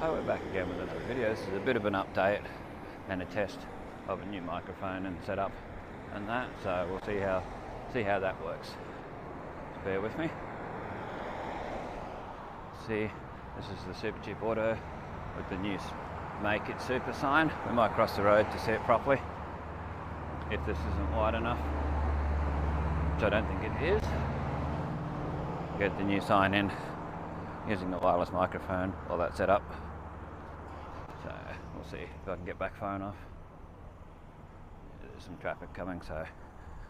We're back again with another video. This is a bit of an update and a test of a new microphone and setup and that, so we'll see how that works. Just bear with me. See, this is the Super Cheap Auto with the new Make It Super sign. We might cross the road to see it properly if this isn't wide enough, which I don't think it is. Get the new sign in using the wireless microphone while that's set up. So we'll see if I can get back phone off. There's some traffic coming, so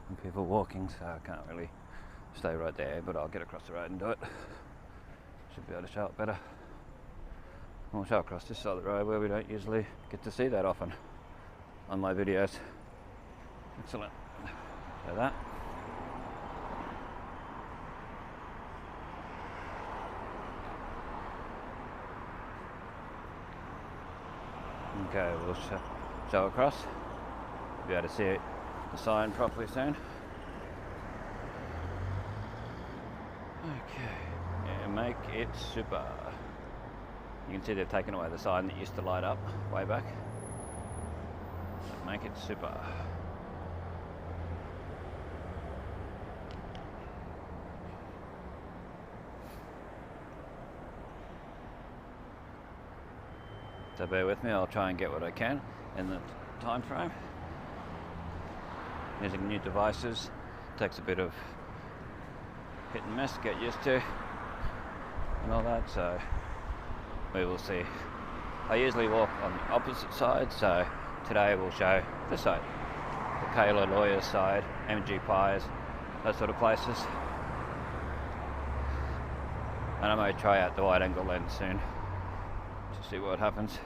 and people walking, so I can't really stay right there, but I'll get across the road and do it. Should be able to show it better. We'll show across this side of the road where we don't usually get to see that often on my videos. Excellent. So that. Okay, we'll show across. Be able to see the sign properly soon. Okay, yeah, Make It Super. You can see they've taken away the sign that used to light up way back. So Make It Super. So bear with me, I'll try and get what I can in the time frame. Using new devices takes a bit of hit and miss, get used to and all that, so we will see. I usually walk on the opposite side, so today we'll show this side. The Kayla Lawyers side, MG Pies, those sort of places. And I may try out the wide angle lens soon to see what happens,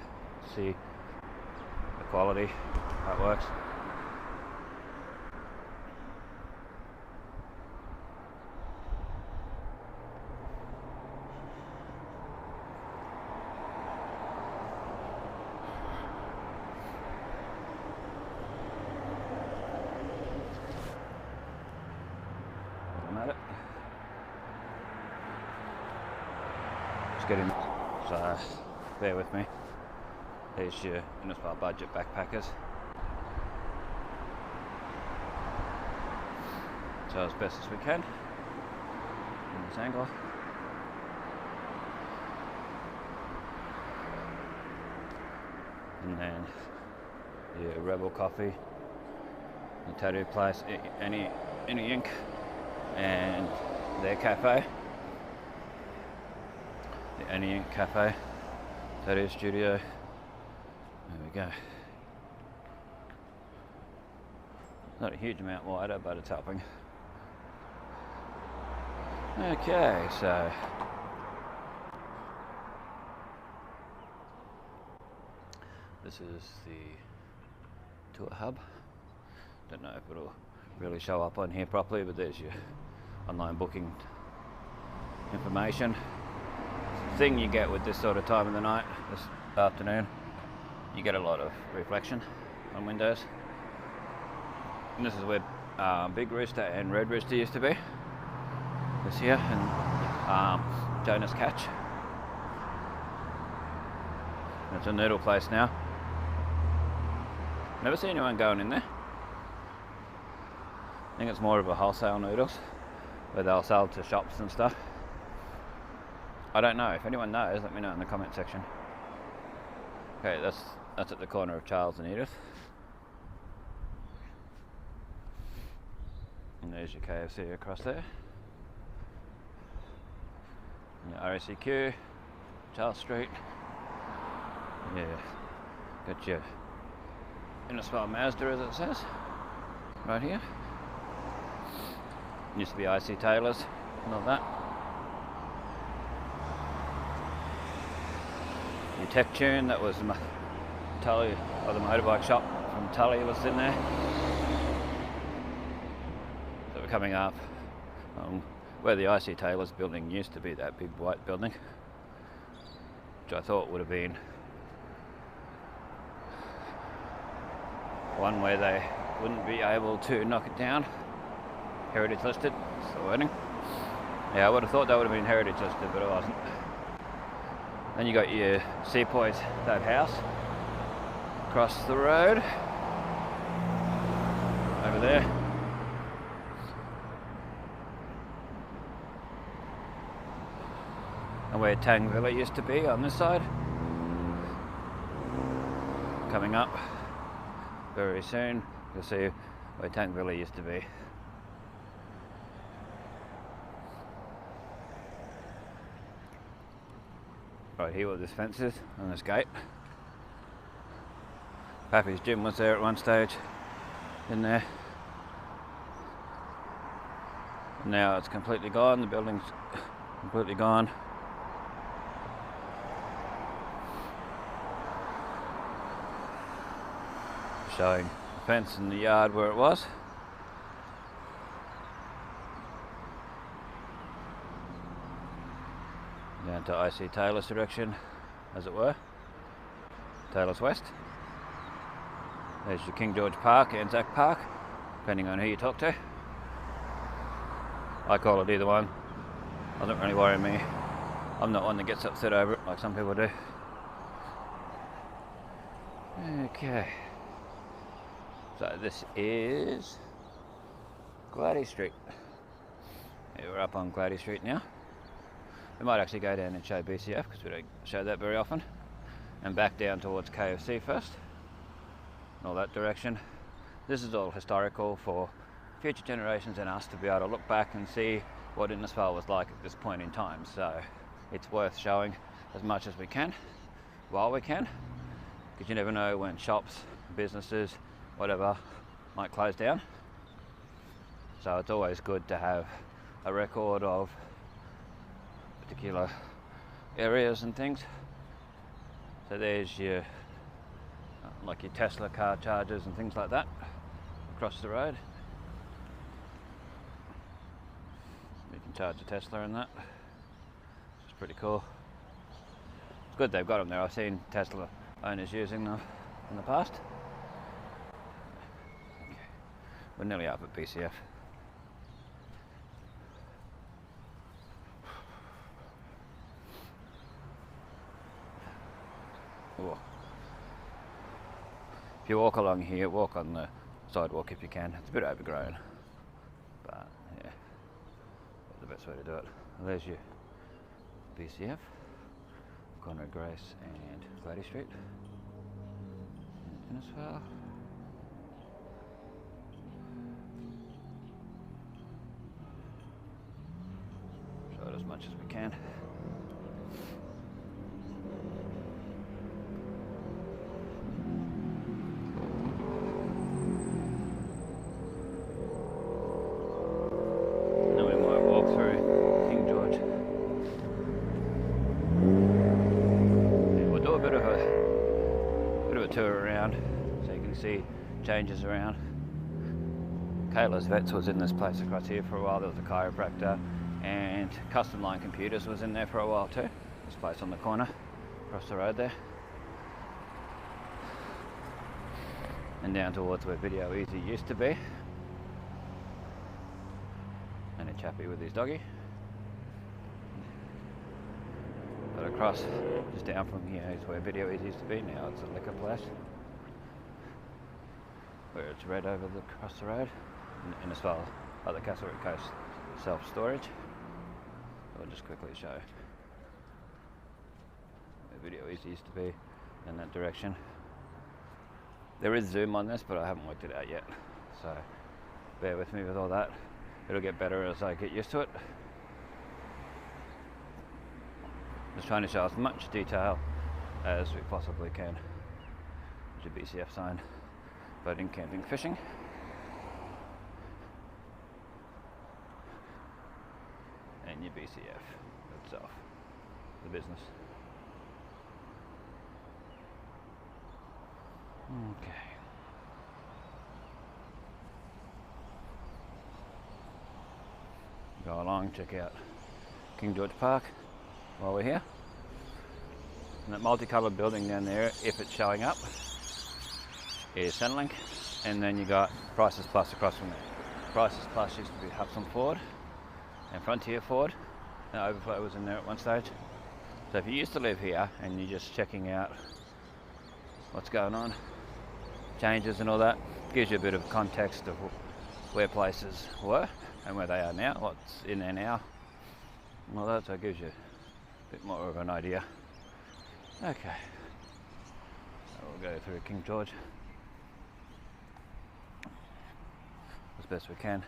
see the quality, how it works. Just getting, so bear with me. There's your Innisfail budget backpackers. So as best as we can in this angle. And then your Rebel coffee, the tattoo place, any ink, and their cafe. The Any Ink Cafe, tattoo studio. There we go. Not a huge amount wider, but it's helping. Okay, so this is the tour hub. Don't know if it'll really show up on here properly, but there's your online booking information. Thing you get with this sort of time of the night, this afternoon, you get a lot of reflection on windows. And this is where Big Rooster and Red Rooster used to be. This here, and Jonas Catch. It's a noodle place now. Never seen anyone going in there. I think it's more of a wholesale noodles, where they'll sell to shops and stuff. I don't know. If anyone knows, let me know in the comment section. Okay, that's at the corner of Charles and Edith. And there's your KFC across there. And your RACQ, Charles Street. Yeah, got your Innisfail Mazda, as it says, right here. Used to be IC Taylors and all that. Your Tech Tune, that was Tully, or the motorbike shop from Tully was in there. So we're coming up where the IC Taylors building used to be, that big white building, which I thought would have been one where they wouldn't be able to knock it down. Heritage listed, it's the wording. Yeah, I would have thought that would have been heritage listed, but it wasn't. Then you got your Seapoys, that house, across the road, over there. And where Tang Villa used to be on this side. Coming up very soon, you'll see where Tang Villa used to be. Right here where this fence is, and this gate. Pappy's gym was there at one stage, in there. Now it's completely gone, the building's completely gone. Showing the fence in the yard where it was. Down to IC Taylor's direction, as it were. Taylor's West. There's your King George Park, Anzac Park, depending on who you talk to. I call it either one. Doesn't really worry me. I'm not one that gets upset over it like some people do. Okay. So this is Glady Street. Yeah, we're up on Glady Street now. We might actually go down and show BCF because we don't show that very often. And back down towards KFC first. And all that direction. This is all historical for future generations and us to be able to look back and see what Innisfail was like at this point in time. So it's worth showing as much as we can, while we can. Because you never know when shops, businesses, whatever might close down. So it's always good to have a record of particular areas and things. So there's your like your Tesla car chargers and things like that across the road. You can charge a Tesla in that, which is pretty cool. It's good they've got them there. I've seen Tesla owners using them in the past. Okay. We're nearly up at BCF. Whoa. If you walk along here, walk on the sidewalk if you can. It's a bit overgrown, but yeah, that's the best way to do it. Well, there's your BCF, corner of Grace and Glady Street, Innisfail. Show it as much as we can. Tour around so you can see changes around. Kayla's Vets was in this place across here for a while. There was a chiropractor, and Custom Line Computers was in there for a while too. This place on the corner across the road there, and down towards where Video Easy used to be, and a chappie with his doggy. But across, just down from here is where Video Easy used to be. Now it's a liquor place, where it's red over across the road. In Innisfail, at the Castlereagh Coast self-storage. So I'll just quickly show where Video Easy used to be in that direction. There is zoom on this, but I haven't worked it out yet. So bear with me with all that. It'll get better as I get used to it. Just trying to show as much detail as we possibly can. There's your BCF sign, boating, camping, fishing. And your BCF itself, the business. Okay. Go along, check out King George Park while we're here. And that multicoloured building down there, if it's showing up, is Centrelink. And then you got Prices Plus across from there. Prices Plus used to be Hudson Ford and Frontier Ford. Now Overflow was in there at one stage. So if you used to live here and you're just checking out what's going on, changes and all that, gives you a bit of context of where places were and where they are now, what's in there now, and all that, so it gives you a bit more of an idea. Okay, so we'll go through King George as best we can.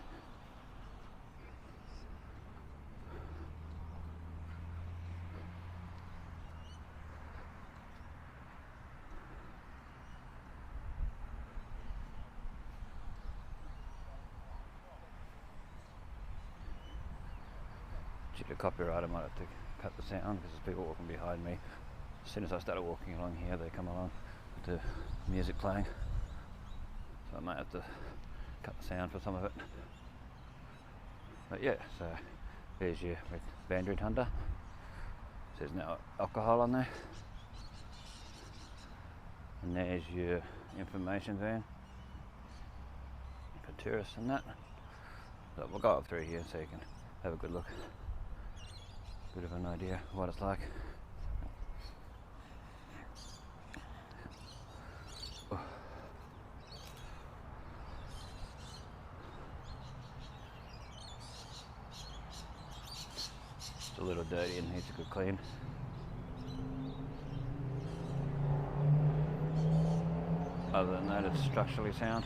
Due to copyright, I might have to cut the sound because there's people walking behind me. As soon as I started walking along here, they come along with the music playing. So I might have to cut the sound for some of it. But yeah, so there's your Bandroid Hunter. There's no alcohol on there. And there's your information van for tourists and that. So we'll go up through here so you can have a good look. Bit of an idea of what it's like. It's a little dirty and needs a good clean. Other than that, it's structurally sound.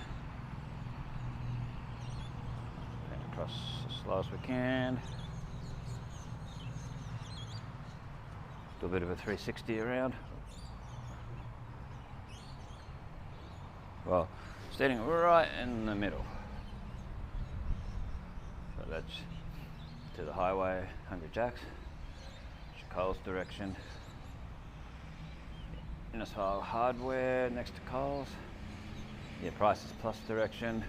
And across as slow as we can. Do a bit of a 360 around. Well, standing right in the middle. So that's to the highway, Hungry Jack's, Coles direction. Innisfail Hardware next to Coles. Yeah, Prices Plus direction,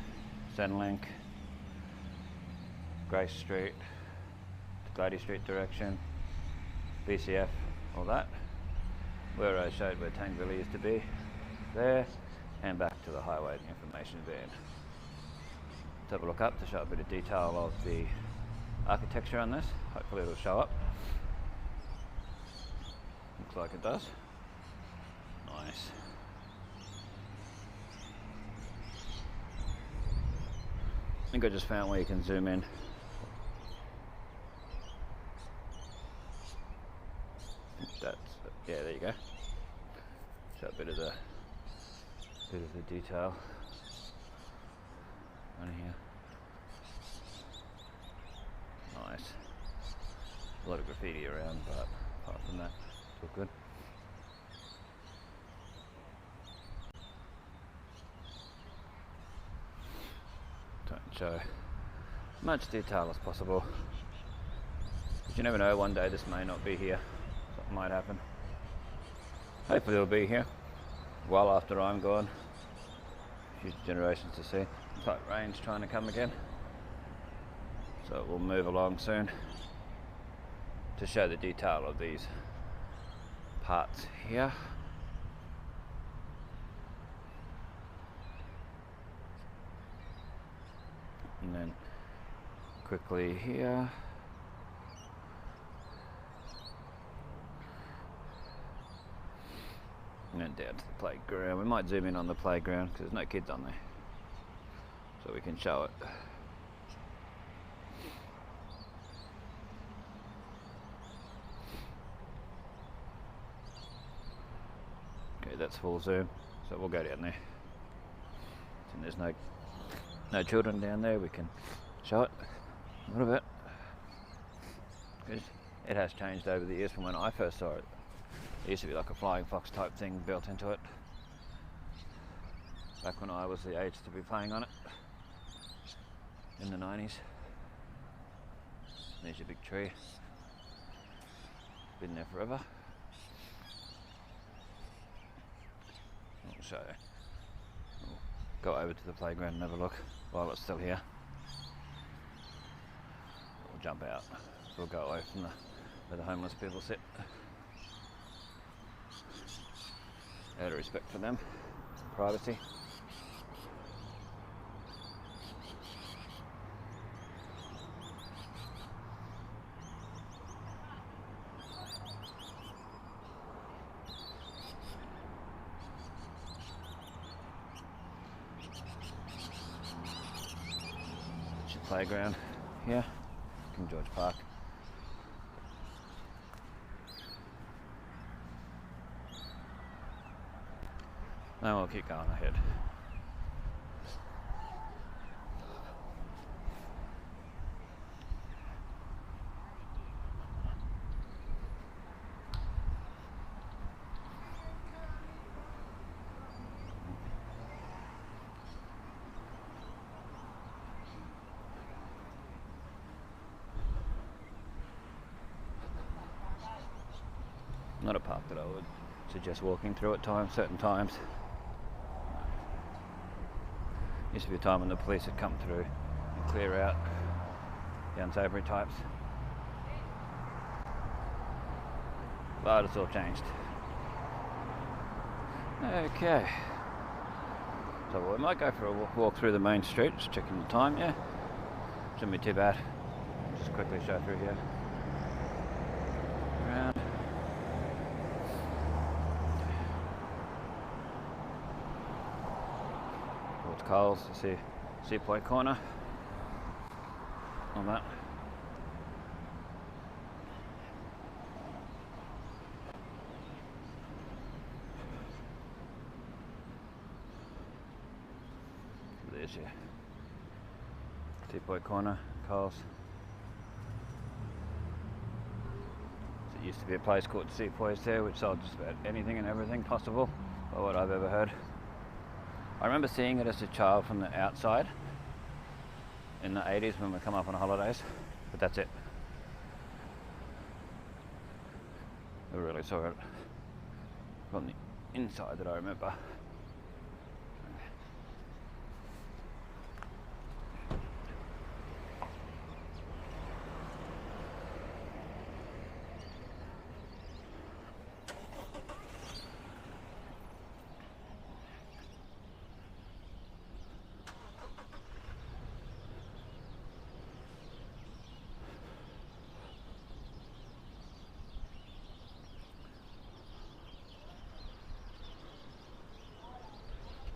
Centrelink, Grace Street, to Glady Street direction, BCF, all that. Where I showed where Tangville used to be, there, and back to the highway and information van. Let's have a look up to show a bit of detail of the architecture on this. Hopefully it'll show up. Looks like it does. Nice. I think I just found where you can zoom in. That's, yeah, there you go. Show a bit of the detail on here. Nice. A lot of graffiti around, but apart from that, it's all good. Try and show as much detail as possible. Because you never know, one day this may not be here. Something might happen. Hopefully it'll be here well after I'm gone. Future generations to see. Tight rain's trying to come again. So we'll move along soon to show the detail of these parts here. And then quickly here. And then down to the playground. We might zoom in on the playground because there's no kids on there. So we can show it. Okay, that's full zoom. So we'll go down there. And there's no children down there, we can show it a little bit. Because it has changed over the years from when I first saw it. It used to be like a flying fox type thing built into it. Back when I was the age to be playing on it. In the 90s. There's your big tree. Been there forever. I'll show you. We'll go over to the playground and have a look while it's still here. We'll jump out. We'll go away from where the homeless people sit. Out of respect for them, privacy. playground here, King George Park. Then we'll keep going ahead. Not a park that I would suggest walking through at certain times. Used to be a time when the police would come through and clear out the unsavoury types. But it's all changed. Okay. So we might go for a walk through the main street, just checking the time, yeah. Shouldn't be too bad. Just quickly show through here. Around. Towards Coles, you see Seapoint Corner on that. There's your Seapoint Corner, Coles. So it used to be a place called Seapoints there, which sold just about anything and everything possible, by what I've ever heard. I remember seeing it as a child from the outside in the 80s when we come up on holidays, but that's it. I really saw it from the inside that I remember.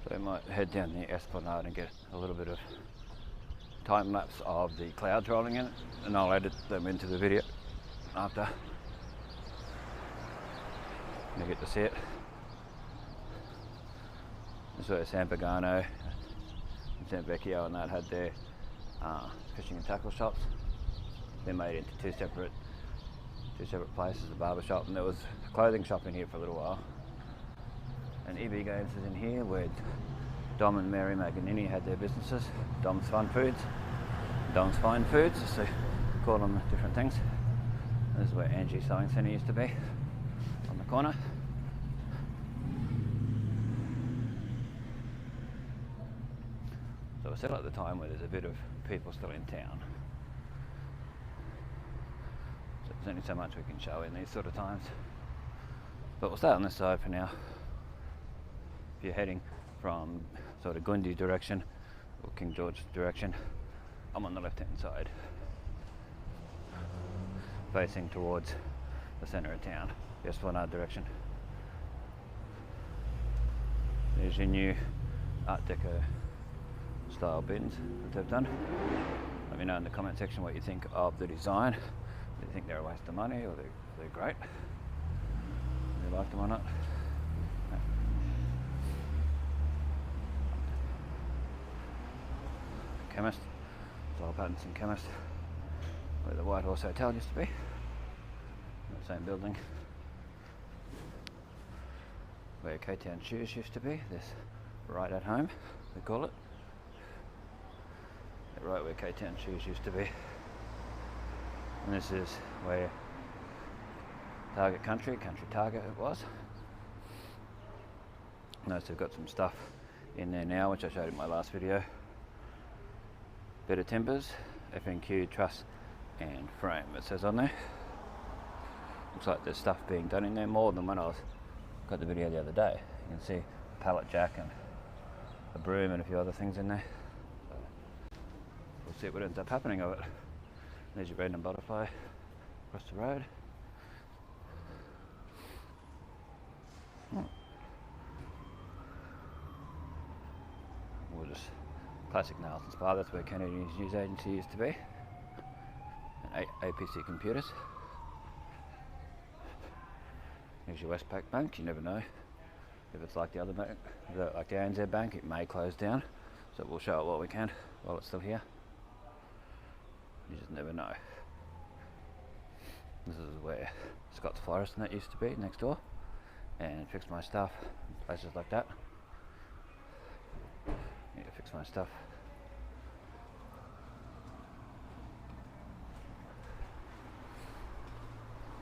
So I might head down the Esplanade and get a little bit of time lapse of the clouds rolling in, and I'll edit them into the video after. You get to see it. This is where San Pagano and San Vecchio and that had their fishing and tackle shops. They're made into two separate places, a barber shop, and there was a clothing shop in here for a little while. And EB Games is in here where Dom and Mary Maganini had their businesses. Dom's Fun Foods, Dom's Fine Foods, so call them different things. This is where Angie Sewing Centre used to be, on the corner. So we're still at the time where there's a bit of people still in town. So there's only so much we can show in these sort of times. But we'll stay on this side for now. If you're heading from sort of Gundi direction or King George direction, I'm on the left hand side, facing towards the centre of town, the Esplanade direction. There's your new Art Deco style bins that they've done. Let me know in the comment section what you think of the design. Do you think they're a waste of money, or they're great? Do you like them or not? Chemist, Lyle Pattinson Chemist, where the White Horse Hotel used to be, in the same building. Where K-Town Shoes used to be, this right at home, they call it. They're right where K-Town Shoes used to be. And this is where Target Country Target it was. Notice they've got some stuff in there now, which I showed in my last video. Better Timbers, FNQ, Truss and Frame, it says on there. Looks like there's stuff being done in there, more than when I got the video the other day. You can see a pallet jack and a broom and a few other things in there. So we'll see what ends up happening of it. There's your random butterfly across the road. We'll just Classic Nails and Spa, that's where Kennedy's news agency used to be. And APC Computers. Here's your Westpac Bank, you never know. If it's like the other bank, like the ANZ Bank, it may close down. So we'll show it what we can while it's still here. You just never know. This is where Scott's Florist and that used to be, next door. And fix my stuff, places like that. Need to fix my stuff.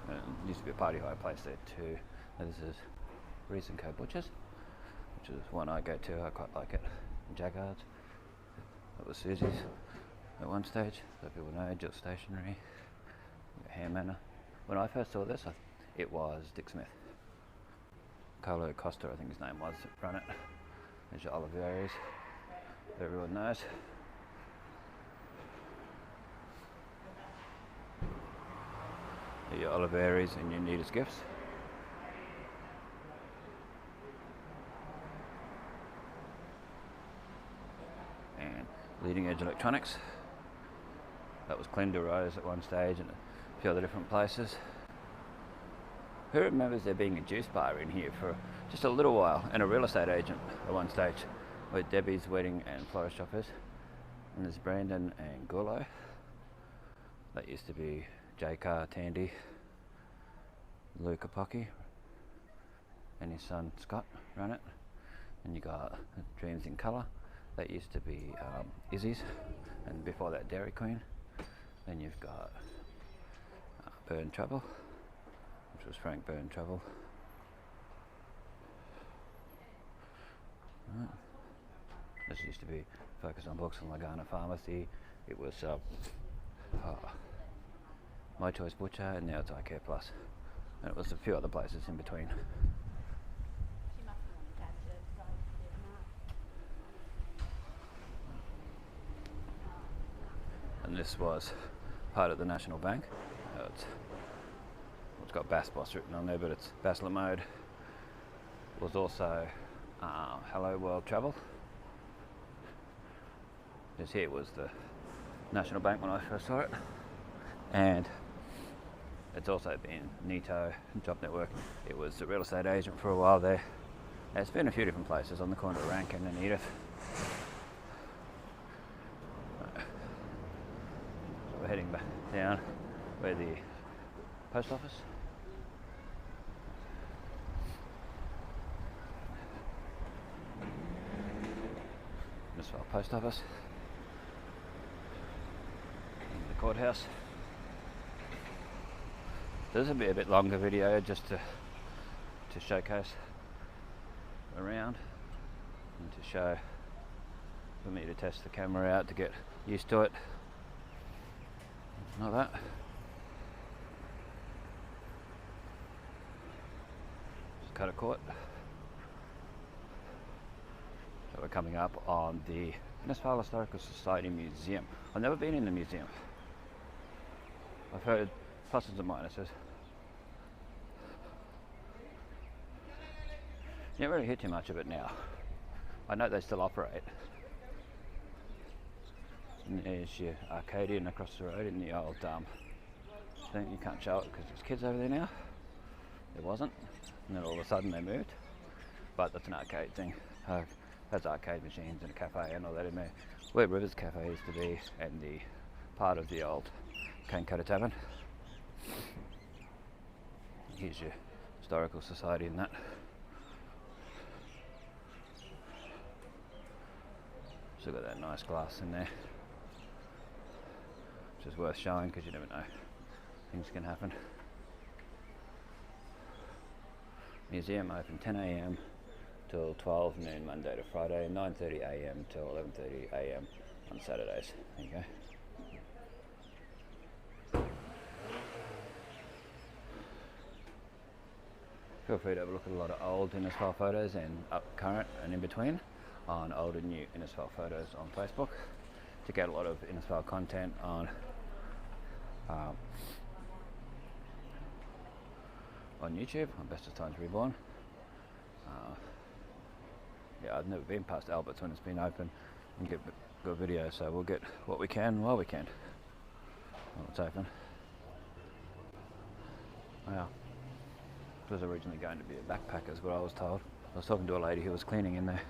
And it used to be a party hire place there too. And this is Reese & Co Butchers, which is one I go to, I quite like it. Jaggards, that was Susie's at one stage, so people know. Jill Stationery, Hair Manor. When I first saw this, it was Dick Smith. Carlo Costa, I think his name was, that run it. There's your Oliveries, everyone knows. Your Oliveries and your Nita's Gifts. And Leading Edge Electronics. That was Glenda Rose at one stage and a few other different places. Who remembers there being a juice bar in here for just a little while, and a real estate agent at one stage, where Debbie's Wedding and Florist Shop is. And there's Brandon and Gullo. That used to be J-Car, Tandy, Luca Pocky, and his son Scott ran it. And you got Dreams in Colour. That used to be Izzy's, and before that Dairy Queen. Then you've got Burn Trouble, which was Frank Burn Trouble. Right. This used to be Focus on Books and Lagana Pharmacy. It was My Choice Butcher, and now it's Eye Care Plus. And it was a few other places in between. And this was part of the National Bank. It's got Bass Boss written on there, but it's Bass Lamode. It was also Hello World Travel. This here was the National Bank when I first saw it. And it's also been Nito, Job Network. It was a real estate agent for a while there. And it's been a few different places on the corner of Rankin and Edith. We're heading back down where the post office. Innisfail post office. And the courthouse. This will be a bit longer video just to showcase around and to show, for me to test the camera out to get used to it. Not that. Just cut a court. So we're coming up on the Innisfail Historical Society Museum. I've never been in the museum. I've heard pluses and minuses. You don't really hear too much of it now. I know they still operate. And there's your Arcadian across the road in the old thing. You can't show it because there's kids over there now. There wasn't. And then all of a sudden they moved. But that's an arcade thing. Has arcade machines and a cafe and all that in there. Where Rivers Cafe used to be, and the part of the old Cane Cutter Tavern. Here's your Historical Society and that. Still got that nice glass in there, which is worth showing because you never know, things can happen. Museum open 10 AM till 12 noon Monday to Friday, 9:30 AM till 11:30 AM on Saturdays. There you go. Feel free to have a look at a lot of old Innisfail photos and up current and in between on old and new Innisfail photos on Facebook. Check out a lot of Innisfail content on YouTube, on Bestestimes Reborn. Yeah, I've never been past Albert's when it's been open. You get good video, so we'll get what we can while we can. Well, it's open. Wow. It was originally going to be a backpack, is what I was told. I was talking to a lady who was cleaning in there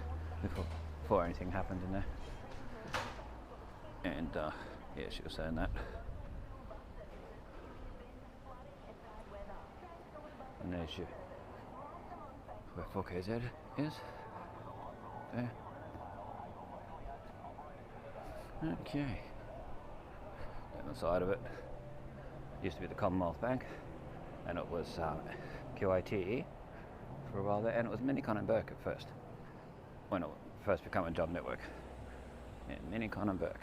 before anything happened in there. And yeah, she was saying that. And there's your where 4KZ is. There. Okay. Down the side of it used to be the Commonwealth Bank, and it was QITE for a while there, and it was Minicon and Burke at first, when it first became a job network. Yeah, Minicon and Burke.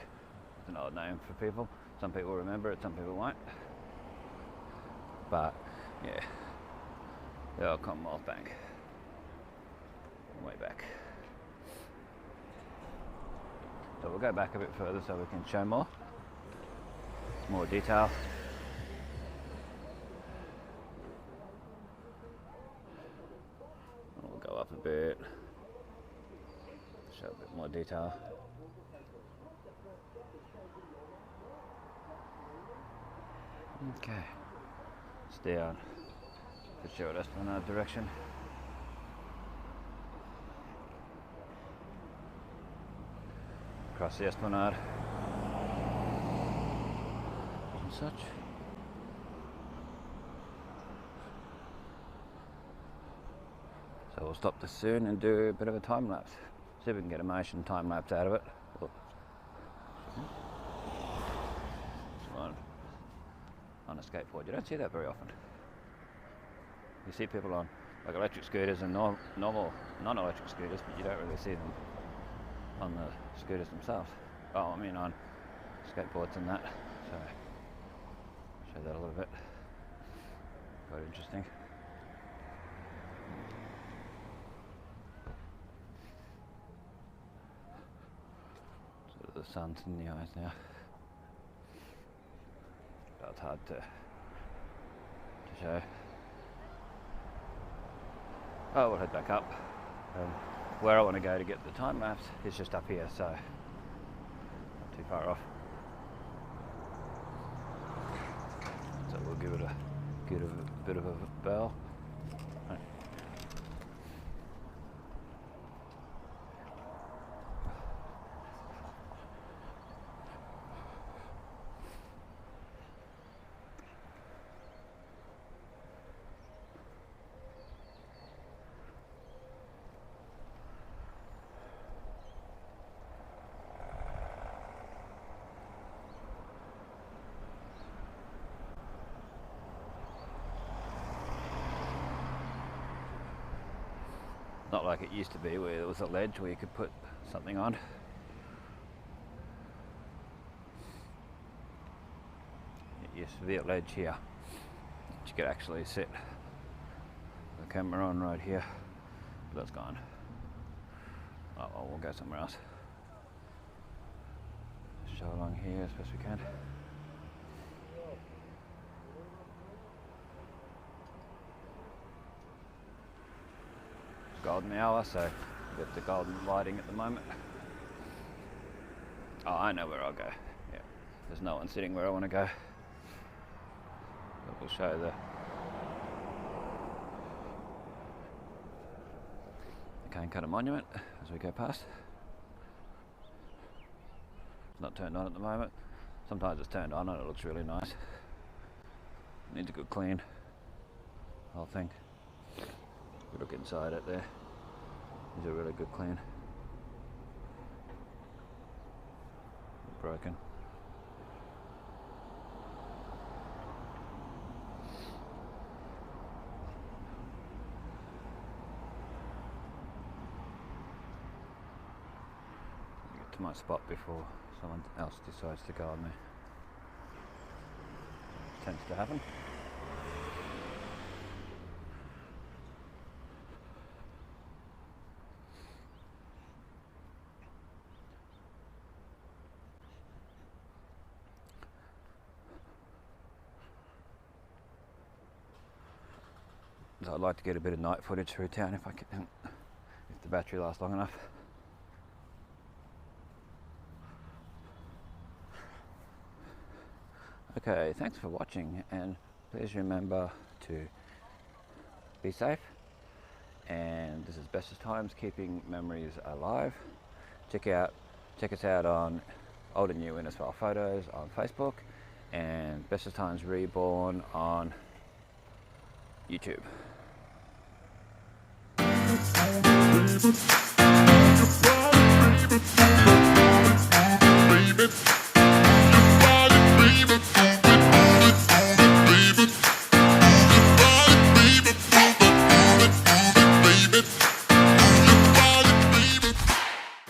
It's an old name for people. Some people remember it, some people won't. But yeah, the old Commonwealth Bank. Way back. So we'll go back a bit further so we can show more detail. We'll go up a bit, show a bit more detail. Okay, it's down to show us in our direction. Across the esplanade and such. So we'll stop this soon and do a bit of a time lapse. See if we can get a motion time lapse out of it. On a skateboard, you don't see that very often. You see people on like electric scooters and normal non-electric scooters, but you don't really see them on the scooters themselves. Oh, I mean on skateboards and that. So show that a little bit. Quite interesting. Sort of the sun's in the eyes now. But it's hard to show. Oh, we'll head back up. Where I want to go to get the time lapse is just up here, so not too far off. So we'll give it a bit of a bell. Right. Not like it used to be, where there was a ledge where you could put something on. It used to be a ledge here that you could actually sit the camera on right here, but that's gone. Oh well, we'll go somewhere else. Show along here as best we can. Golden hour, so we've got the golden lighting at the moment. Oh, I know where I'll go. Yeah, there's no one sitting where I want to go. But we'll show the cane cutter monument as we go past. It's not turned on at the moment. Sometimes it's turned on and it looks really nice. Needs a good clean, whole thing. We look inside it there. It's a really good clean. Broken. Get to my spot before someone else decides to go on me. Tends to happen. So I'd like to get a bit of night footage through town if I can, if the battery lasts long enough. Okay, thanks for watching, and please remember to be safe. And this is Bestestimes, keeping memories alive. Check us out on old and new Innisfail photos on Facebook, and Bestestimes Reborn on YouTube. Baby.